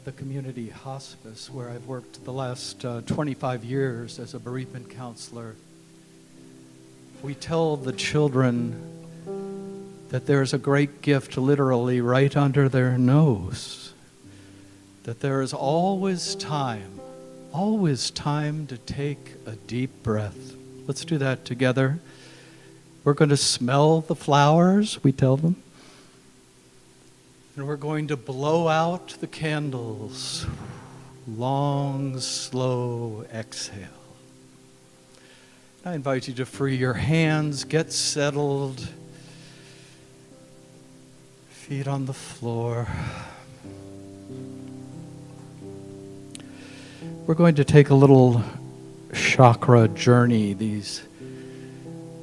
the community hospice where I've worked the last 25 years as a bereavement counselor, we tell the children that there's a great gift literally right under their nose, that there is always time to take a deep breath. Let's do that together. We're going to smell the flowers, we tell them. And we're going to blow out the candles. Long, slow exhale. I invite you to free your hands, get settled. Feet on the floor. We're going to take a little chakra journey, these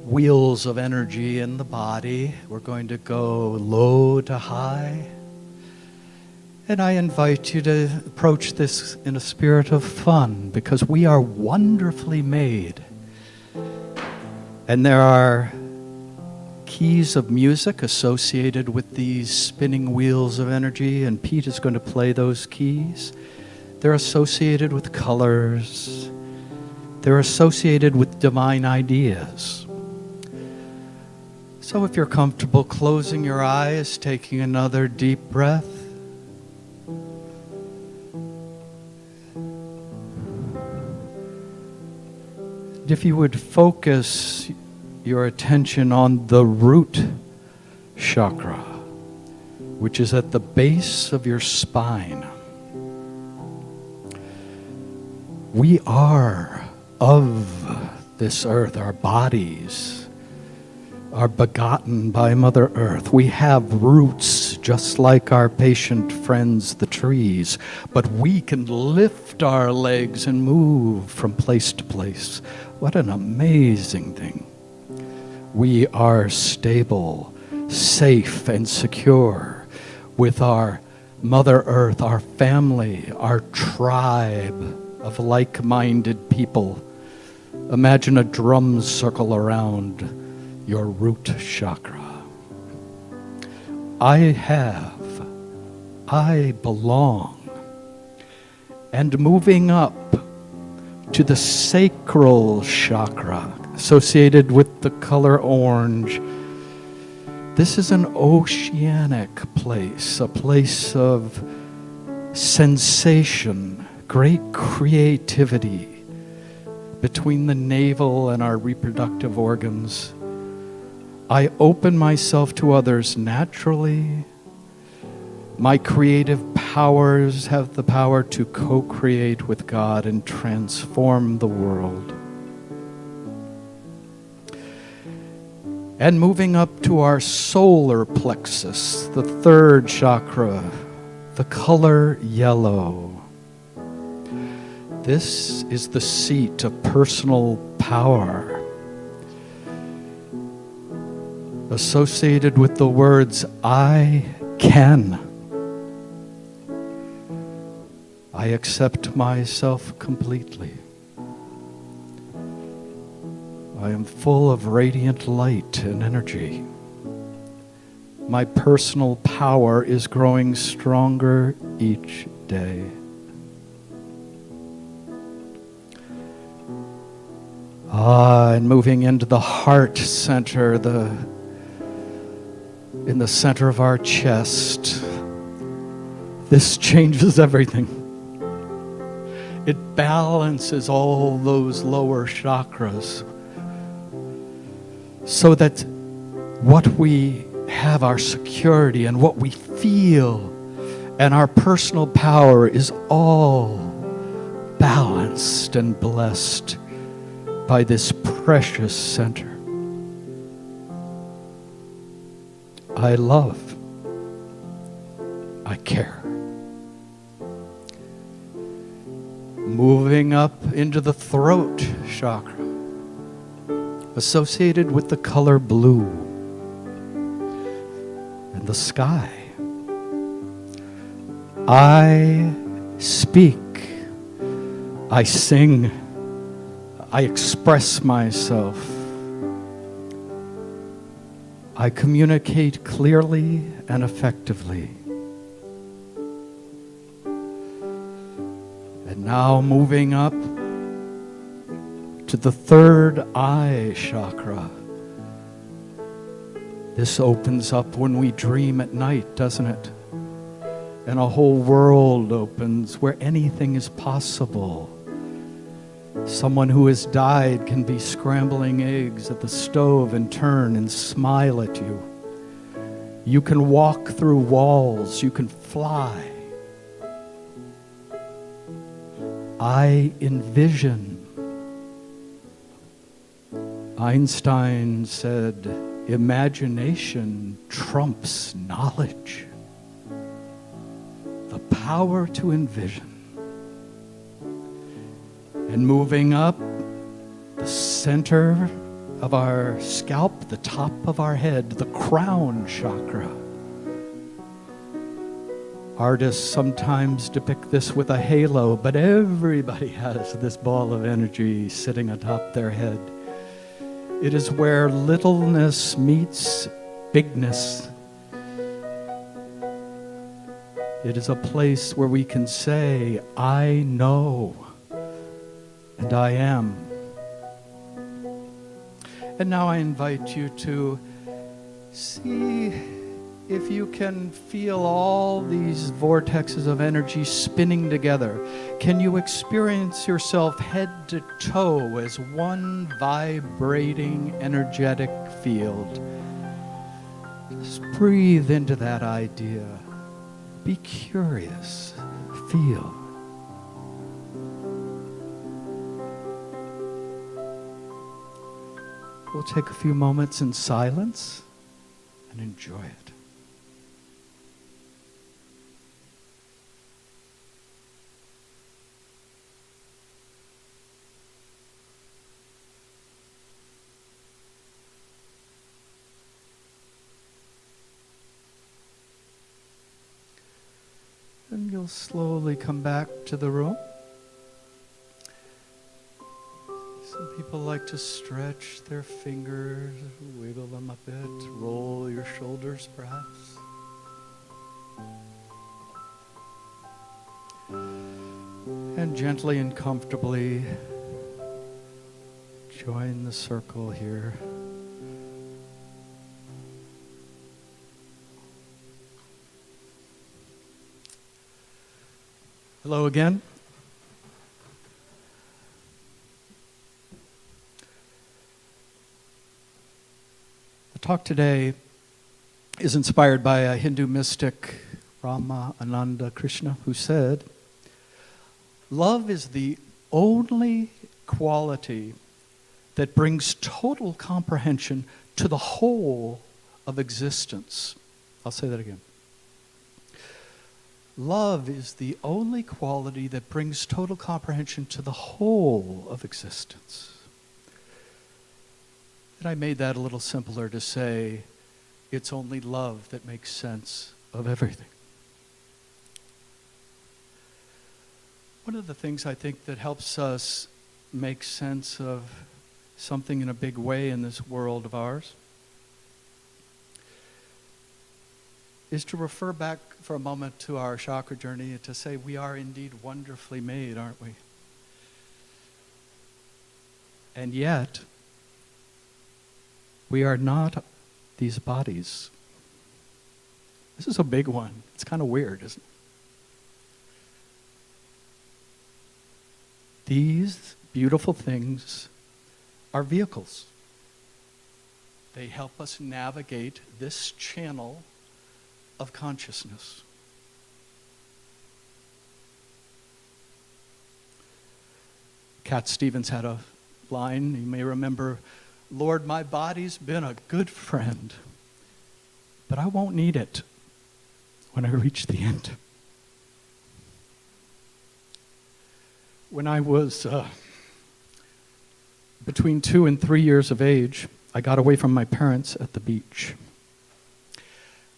wheels of energy in the body. We're going to go low to high. And I invite you to approach this in a spirit of fun, because we are wonderfully made. And there are keys of music associated with these spinning wheels of energy, and Pete is going to play those keys. They're associated with colors. They're associated with divine ideas. So if you're comfortable closing your eyes, taking another deep breath, if you would focus your attention on the root chakra, which is at the base of your spine. We are of this earth. Our bodies are begotten by Mother Earth. We have roots just like our patient friends, the trees, but we can lift our legs and move from place to place. What an amazing thing. We are stable, safe, and secure with our Mother Earth, our family, our tribe of like-minded people. Imagine a drum circle around your root chakra. I belong. And moving up to the Sacral Chakra, associated with the color orange. This is an oceanic place, a place of sensation, great creativity between the navel and our reproductive organs. I open myself to others naturally. My creative powers have the power to co-create with God and transform the world. And moving up to our solar plexus, the third chakra, the color yellow. This is the seat of personal power, associated with the words, I can. I accept myself completely. I am full of radiant light and energy. My personal power is growing stronger each day. And moving into the heart center, in the center of our chest. This changes everything. It balances all those lower chakras so that what we have, our security and what we feel and our personal power is all balanced and blessed by this precious center. I love. I care. Moving up into the throat chakra, associated with the color blue and the sky. I speak. I sing. I express myself. I communicate clearly and effectively. Now moving up to the third eye chakra. This opens up when we dream at night, doesn't it? And a whole world opens where anything is possible. Someone who has died can be scrambling eggs at the stove and turn and smile at you. You can walk through walls. You can fly. I envision. Einstein said, imagination trumps knowledge. The power to envision. And moving up the center of our scalp, the top of our head, the crown chakra. Artists sometimes depict this with a halo, but everybody has this ball of energy sitting atop their head. It is where littleness meets bigness. It is a place where we can say, I know, and I am. And now I invite you to see if you can feel all these vortexes of energy spinning together. Can you experience yourself head to toe as one vibrating, energetic field? Just breathe into that idea. Be curious. Feel. We'll take a few moments in silence and enjoy it. And you'll slowly come back to the room. Some people like to stretch their fingers, wiggle them a bit, roll your shoulders perhaps. And gently and comfortably join the circle here. Hello again. The talk today is inspired by a Hindu mystic, Ramananda Krishna, who said, love is the only quality that brings total comprehension to the whole of existence. I'll say that again. Love is the only quality that brings total comprehension to the whole of existence. And I made that a little simpler to say, it's only love that makes sense of everything. One of the things I think that helps us make sense of something in a big way in this world of ours is to refer back for a moment to our chakra journey and to say we are indeed wonderfully made, aren't we? And yet, we are not these bodies. This is a big one. It's kind of weird, isn't it? These beautiful things are vehicles. They help us navigate this channel of consciousness. Cat Stevens had a line, you may remember, Lord, my body's been a good friend, but I won't need it when I reach the end. When I was between 2 and 3 years of age, I got away from my parents at the beach.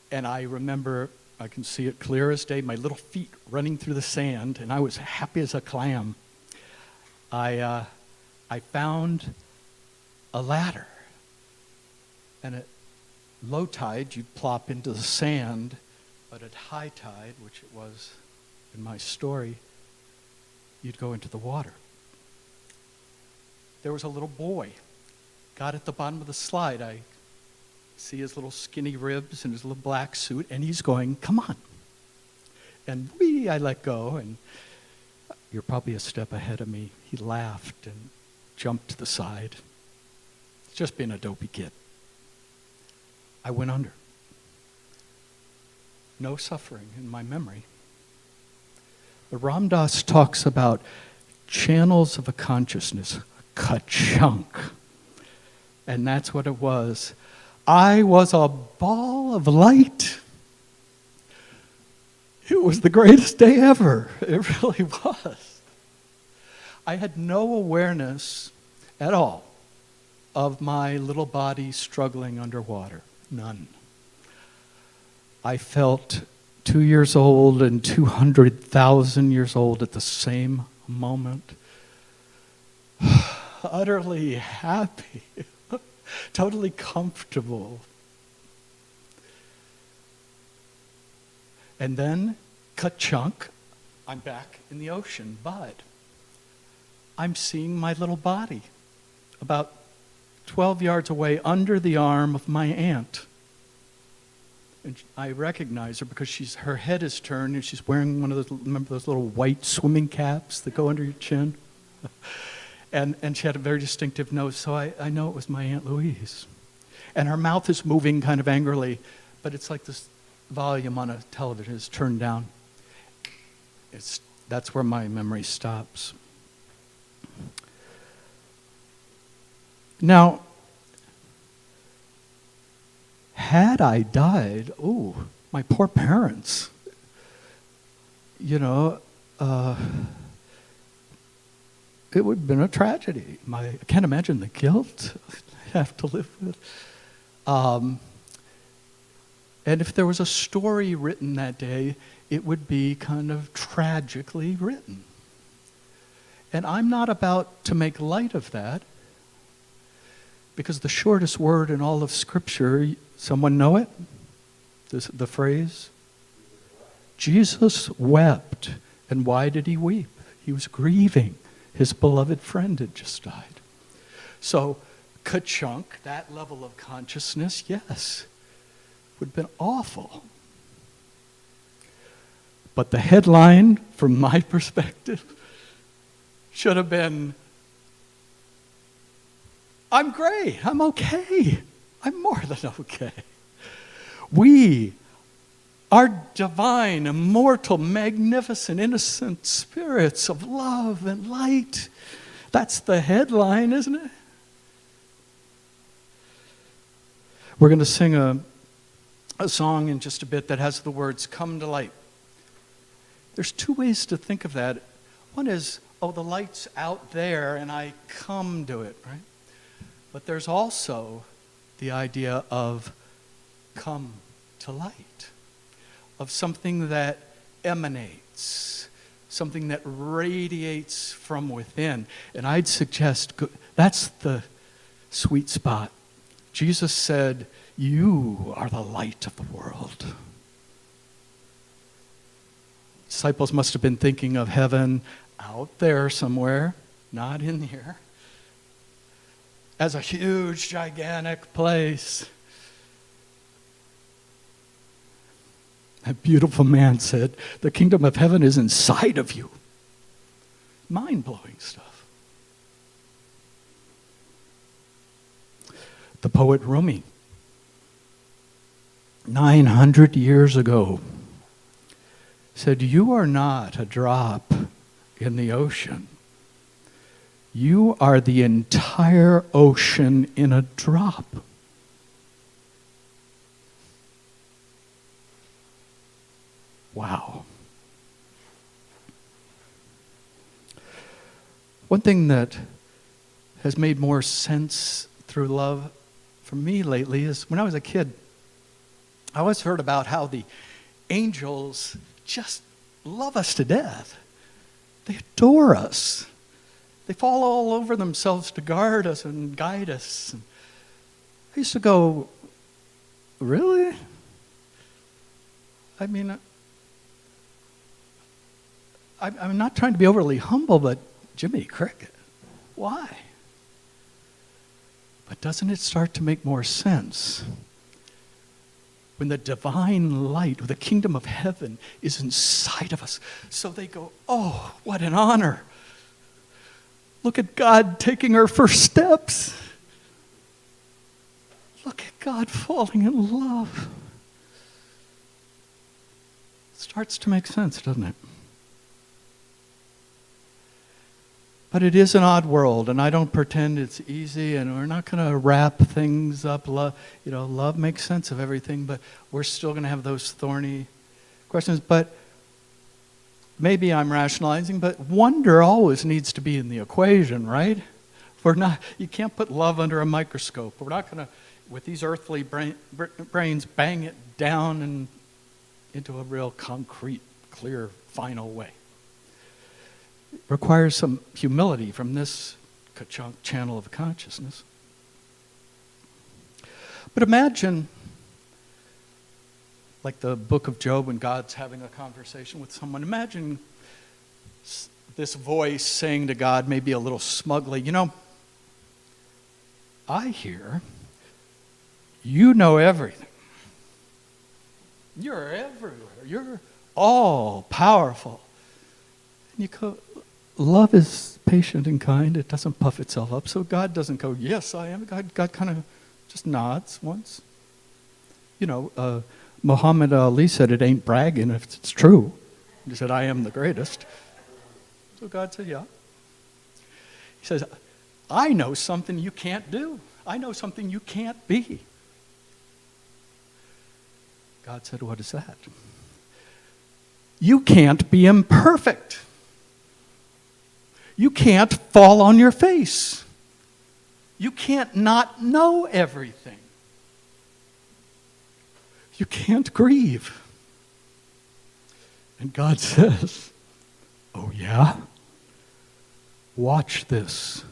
And I remember, I can see it clear as day, my little feet running through the sand, and I was happy as a clam. I found a ladder. And at low tide, you'd plop into the sand, but at high tide, which it was in my story, you'd go into the water. There was a little boy, got at the bottom of the slide. I see his little skinny ribs and his little black suit, and he's going, come on. And I let go, and you're probably a step ahead of me. He laughed and jumped to the side. Just being a dopey kid. I went under. No suffering in my memory. The Ram Dass talks about channels of a consciousness, a ka-chunk. And that's what it was. I was a ball of light. It was the greatest day ever. It really was. I had no awareness at all of my little body struggling underwater. None. I felt 2 years old and 200,000 years old at the same moment. Utterly happy. Totally comfortable. And then, ka-chunk, I'm back in the ocean, but I'm seeing my little body about 12 yards away under the arm of my aunt. And I recognize her because her head is turned and she's wearing one of those, remember those little white swimming caps that go under your chin? And she had a very distinctive nose, so I know it was my Aunt Louise. And her mouth is moving kind of angrily, but it's like this volume on a television is turned down. That's where my memory stops. Now, had I died, my poor parents, it would have been a tragedy. I can't imagine the guilt I have to live with. And if there was a story written that day, it would be kind of tragically written. And I'm not about to make light of that, because the shortest word in all of Scripture, someone know it? The phrase? Jesus wept. And why did he weep? He was grieving. His beloved friend had just died. So, ka-chunk, that level of consciousness, yes, would have been awful. But the headline, from my perspective, should have been, I'm great, I'm okay, I'm more than okay. We are divine, immortal, magnificent, innocent spirits of love and light. That's the headline, isn't it? We're going to sing a song in just a bit that has the words, come to light. There's two ways to think of that. One is, the light's out there and I come to it, right? But there's also the idea of come to light, of something that emanates, something that radiates from within. And I'd suggest that's the sweet spot. Jesus said, you are the light of the world. Disciples must have been thinking of heaven out there somewhere, not in here, as a huge, gigantic place. A beautiful man said, the kingdom of heaven is inside of you. Mind-blowing stuff. The poet Rumi, 900 years ago, said, you are not a drop in the ocean. You are the entire ocean in a drop. Wow. One thing that has made more sense through love for me lately is when I was a kid, I always heard about how the angels just love us to death. They adore us. They fall all over themselves to guard us and guide us. And I used to go, really? I mean, I'm not trying to be overly humble, but Jimmy Cricket, why? But doesn't it start to make more sense when the divine light, the kingdom of heaven, is inside of us? So they go, oh, what an honor. Look at God taking her first steps. Look at God falling in love. It starts to make sense, doesn't it? But it is an odd world, and I don't pretend it's easy, and we're not going to wrap things up. Love makes sense of everything, but we're still going to have those thorny questions. But maybe I'm rationalizing, but wonder always needs to be in the equation, right? You can't put love under a microscope. We're not going to, with these earthly brains, bang it down and into a real concrete, clear, final way. It requires some humility from this channel of consciousness. But imagine, like the book of Job, when God's having a conversation with someone. Imagine this voice saying to God, maybe a little smugly, I hear you know everything. You're everywhere. You're all powerful. And you go, love is patient and kind. It doesn't puff itself up. So God doesn't go, yes, I am. God kind of just nods once. Muhammad Ali said it ain't bragging if it's true. He said, I am the greatest. So God said, yeah. He says, I know something you can't do. I know something you can't be. God said, what is that? You can't be imperfect. You can't fall on your face. You can't not know everything. You can't grieve. And God says, oh yeah? Watch this.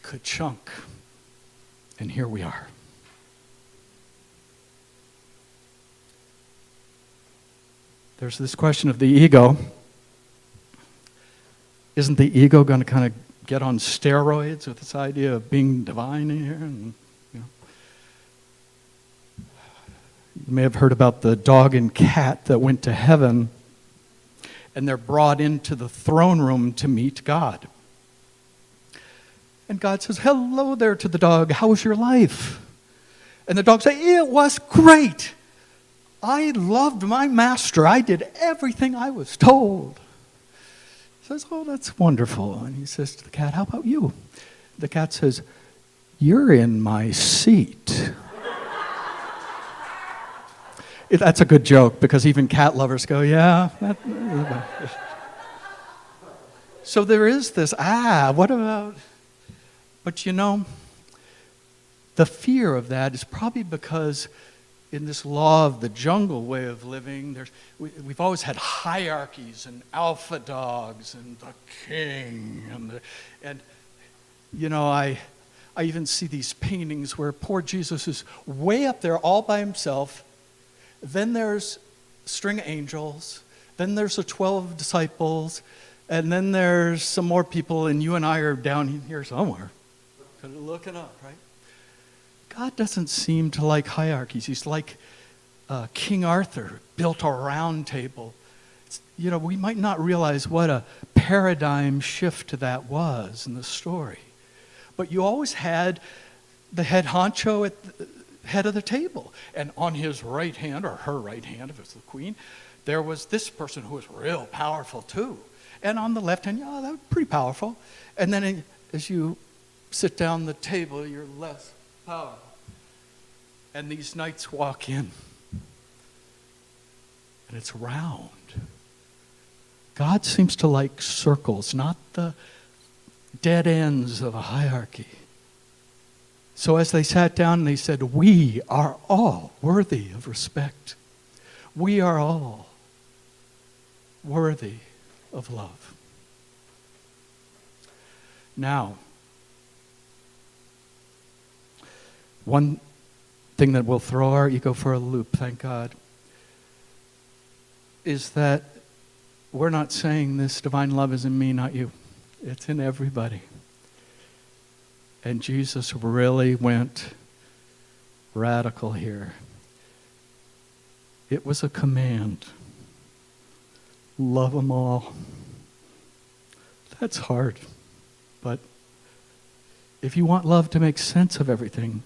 Ka-chunk. And here we are. There's this question of the ego. Isn't the ego going to kind of get on steroids with this idea of being divine in here? And, you may have heard about the dog and cat that went to heaven, and they're brought into the throne room to meet God. And God says, hello there to the dog. How was your life? And the dog says, it was great. I loved my master. I did everything I was told. He says, oh, that's wonderful. And he says to the cat, how about you? The cat says, you're in my seat. That's a good joke, because even cat lovers go, yeah. So there is this, what about... But the fear of that is probably because in this law of the jungle way of living, we've always had hierarchies and alpha dogs and the king. I even see these paintings where poor Jesus is way up there all by himself. Then there's a string of angels. Then there's the 12 disciples. And then there's some more people, and you and I are down here somewhere. Looking up, right? God doesn't seem to like hierarchies. He's like King Arthur, built a round table. We might not realize what a paradigm shift that was in the story. But you always had the head honcho at the head of the table. And on his right hand, or her right hand, if it's the queen, there was this person who was real powerful too. And on the left hand, that was pretty powerful. And then as you sit down the table, you're less powerful. And these knights walk in. And it's round. God seems to like circles, not the dead ends of a hierarchy. So as they sat down, they said, we are all worthy of respect. We are all worthy of love. Now, one thing that will throw our ego for a loop, thank God, is that we're not saying this divine love is in me, not you. It's in everybody. And Jesus really went radical here. It was a command. Love them all. That's hard. But if you want love to make sense of everything,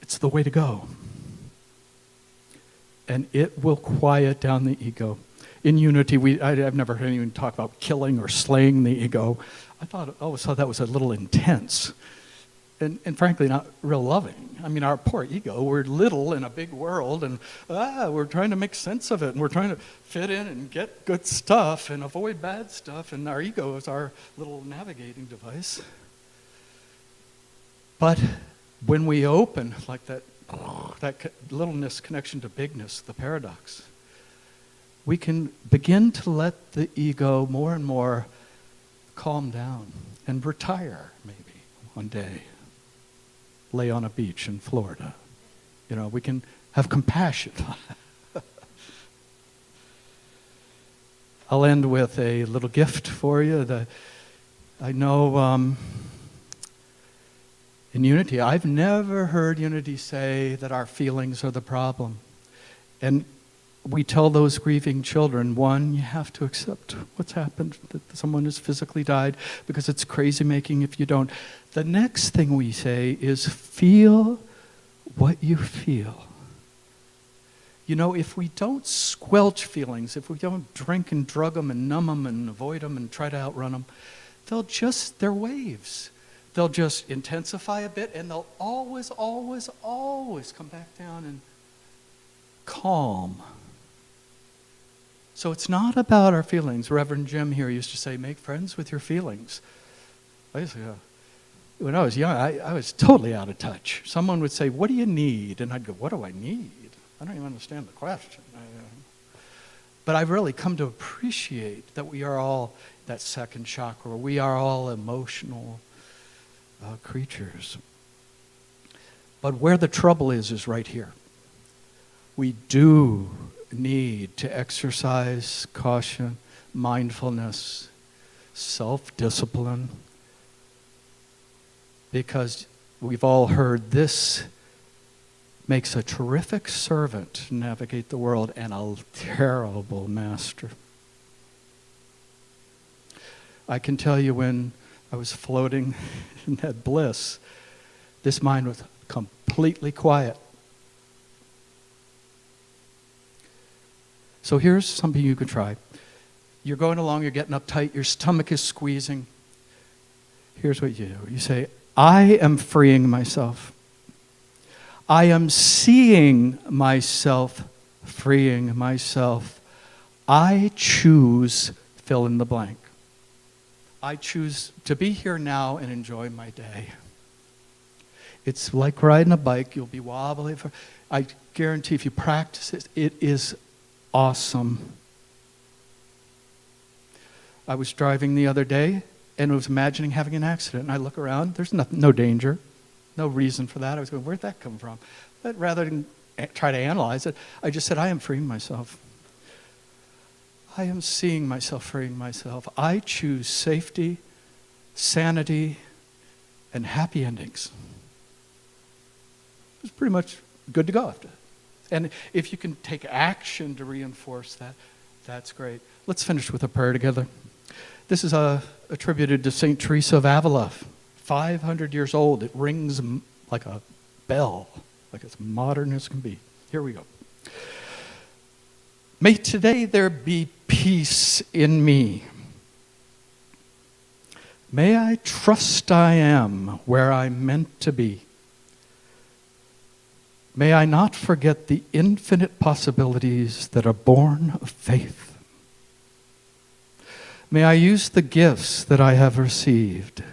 it's the way to go. And it will quiet down the ego. In Unity, I've never heard anyone talk about killing or slaying the ego. I always thought that was a little intense. And frankly, not real loving. I mean, our poor ego, we're little in a big world, and we're trying to make sense of it, and we're trying to fit in and get good stuff and avoid bad stuff, and our ego is our little navigating device. But when we open, like that littleness connection to bigness, the paradox, we can begin to let the ego more and more calm down and retire, maybe, one day. Lay on a beach in Florida. We can have compassion. I'll end with a little gift for you. I know in Unity, I've never heard Unity say that our feelings are the problem. And we tell those grieving children, one, you have to accept what's happened, that someone has physically died, because it's crazy making if you don't. The next thing we say is feel what you feel. If we don't squelch feelings, if we don't drink and drug them and numb them and avoid them and try to outrun them, they're waves. They'll just intensify a bit, and they'll always, always, always come back down and calm. So it's not about our feelings. Reverend Jim here used to say, make friends with your feelings. When I was young, I was totally out of touch. Someone would say, what do you need? And I'd go, what do I need? I don't even understand the question. But I've really come to appreciate that we are all that second chakra. We are all emotional creatures. But where the trouble is right here. We do need to exercise caution, mindfulness, self-discipline, because we've all heard this makes a terrific servant to navigate the world and a terrible master. I can tell you when I was floating in that bliss, this mind was completely quiet. So here's something you could try. You're going along, you're getting uptight, your stomach is squeezing. Here's what you do. You say, I am freeing myself. I am seeing myself freeing myself. I choose fill in the blank. I choose to be here now and enjoy my day. It's like riding a bike. You'll be wobbly. I guarantee if you practice it, it is awesome. I was driving the other day and was imagining having an accident. And I look around, there's no danger, no reason for that. I was going, where'd that come from? But rather than try to analyze it, I just said, I am freeing myself. I am seeing myself freeing myself. I choose safety, sanity, and happy endings. It's pretty much good to go after. And if you can take action to reinforce that, that's great. Let's finish with a prayer together. This is attributed to St. Teresa of Avila, 500 years old. It rings like a bell, like as modern as can be. Here we go. May today there be peace in me. May I trust I am where I'm meant to be. May I not forget the infinite possibilities that are born of faith. May I use the gifts that I have received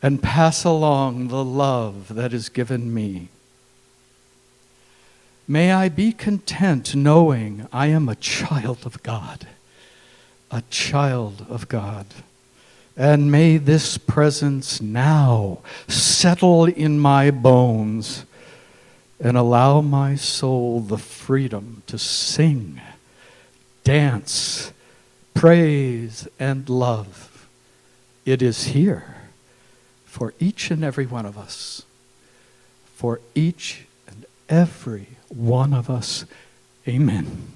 and pass along the love that is given me. May I be content knowing I am a child of God, a child of God. And may this presence now settle in my bones and allow my soul the freedom to sing, dance, praise, and love. It is here for each and every one of us. For each and every one of us. Amen.